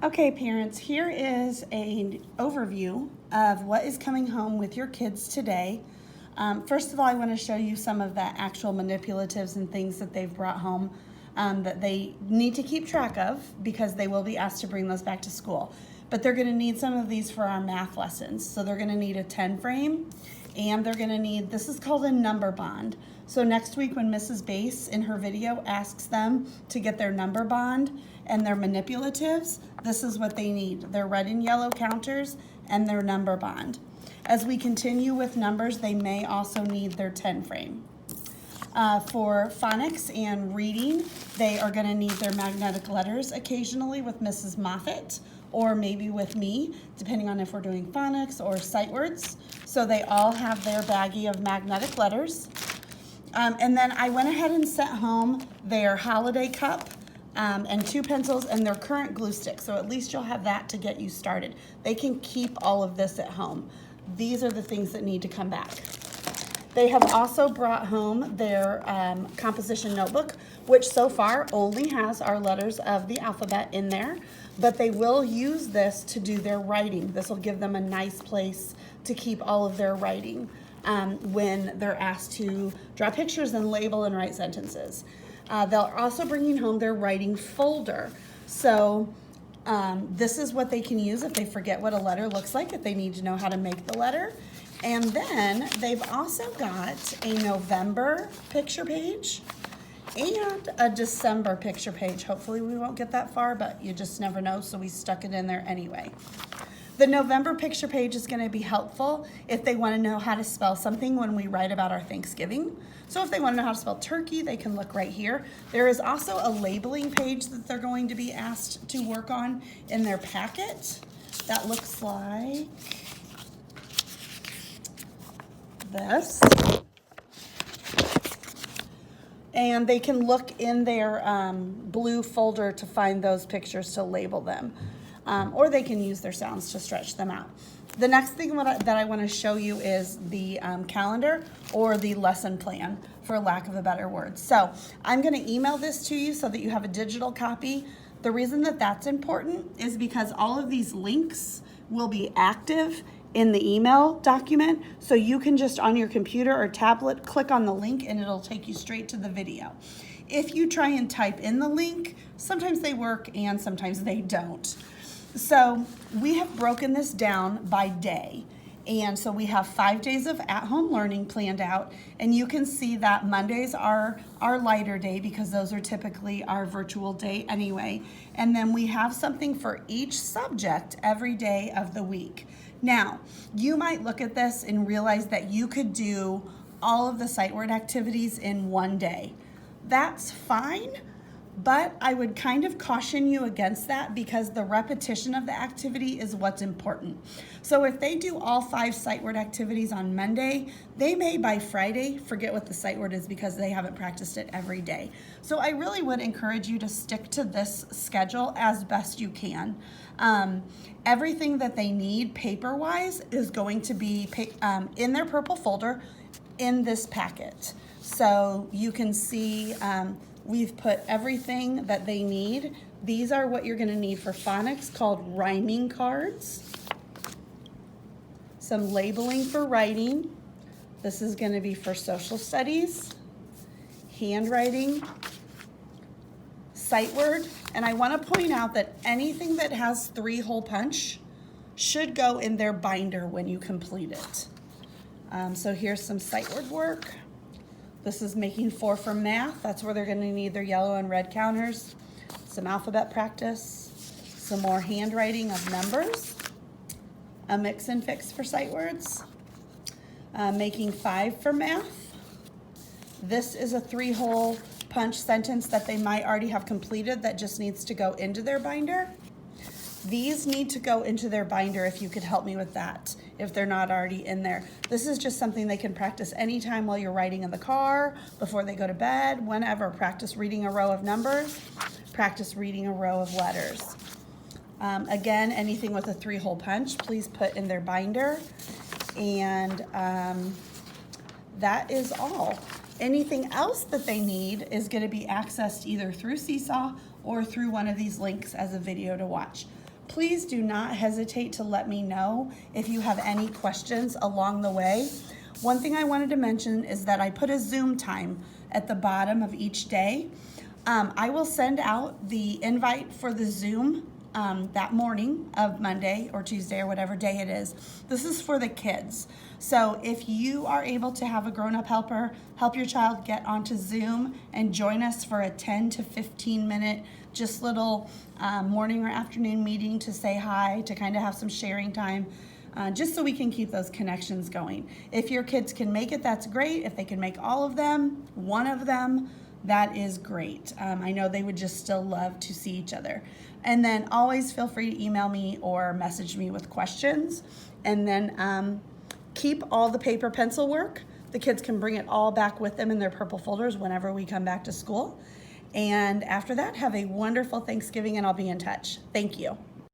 Okay, parents, here is an overview of what is coming home with your kids today. First of all, I want to show you some of the actual manipulatives and things that they've brought home that they need to keep track of because they will be asked to bring those back to school. But they're going to need some of these for our math lessons. So they're going to need a 10 frame and they're going to need, this is called a number bond. So next week when Mrs. Bass in her video asks them to get their number bond and their manipulatives, this is what they need. Their red and yellow counters and their number bond. As we continue with numbers, they may also need their 10 frame. For phonics and reading, they are going to need their magnetic letters occasionally with Mrs. Moffat or maybe with me, depending on if we're doing phonics or sight words. So they all have their baggie of magnetic letters. And then I went ahead and sent home their holiday cup and 2 pencils and their current glue stick. So at least you'll have that to get you started. They can keep all of this at home. These are the things that need to come back. They have also brought home their composition notebook, which so far only has our letters of the alphabet in there, but they will use this to do their writing. This will give them a nice place to keep all of their writing when they're asked to draw pictures and label and write sentences. They're also bringing home their writing folder. So this is what they can use if they forget what a letter looks like, if they need to know how to make the letter. And then they've also got a November picture page and a December picture page. Hopefully we won't get that far, but you just never know, so we stuck it in there anyway. The November picture page is going to be helpful if they want to know how to spell something when we write about our Thanksgiving. So if they want to know how to spell turkey, they can look right here. There is also a labeling page that they're going to be asked to work on in their packet. That looks like this. And they can look in their blue folder to find those pictures to label them. Or they can use their sounds to stretch them out. The next thing that I want to show you is the calendar or the lesson plan, for lack of a better word. So I'm going to email this to you so that you have a digital copy. The reason that that's important is because all of these links will be active in the email document, so you can just on your computer or tablet click on the link and it'll take you straight to the video. If you try and type in the link, sometimes they work and sometimes they don't. So we have broken this down by day. And so we have 5 days of at-home learning planned out, and you can see that Mondays are our lighter day because those are typically our virtual day anyway. And then we have something for each subject every day of the week. Now, you might look at this and realize that you could do all of the sight word activities in one day. That's fine. But I would kind of caution you against that because the repetition of the activity is what's important. So if they do all 5 sight word activities on Monday, they may by Friday forget what the sight word is because they haven't practiced it every day. So I really would encourage you to stick to this schedule as best you can. Everything that they need paper-wise is going to be in their purple folder in this packet. So you can see we've put everything that they need. These are what you're going to need for phonics, called rhyming cards. Some labeling for writing. This is going to be for social studies, handwriting, sight word. And I want to point out that anything that has 3-hole punch should go in their binder when you complete it. So here's some sight word work. This is making 4 for math. That's where they're going to need their yellow and red counters. Some alphabet practice. Some more handwriting of numbers. A mix and fix for sight words. Making 5 for math. This is a 3-hole punch sentence that they might already have completed that just needs to go into their binder. These need to go into their binder if you could help me with that, if they're not already in there. This is just something they can practice anytime while you're riding in the car, before they go to bed, whenever. Practice reading a row of numbers, practice reading a row of letters. Again, anything with a 3-hole punch, please put in their binder. And that is all. Anything else that they need is going to be accessed either through Seesaw or through one of these links as a video to watch. Please do not hesitate to let me know if you have any questions along the way. One thing I wanted to mention is that I put a Zoom time at the bottom of each day. I will send out the invite for the Zoom that morning of Monday or Tuesday or whatever day it is. This is for the kids. So if you are able to have a grown-up helper help your child get onto Zoom and join us for a 10 to 15 minute just little morning or afternoon meeting to say hi, to kind of have some sharing time, just so we can keep those connections going. If your kids can make it, that's great. If they can make all of them, one of them, that is great. I know they would just still love to see each other. And then always feel free to email me or message me with questions. And then keep all the paper pencil work. The kids can bring it all back with them in their purple folders whenever we come back to school. And after that, have a wonderful Thanksgiving, and I'll be in touch. Thank you.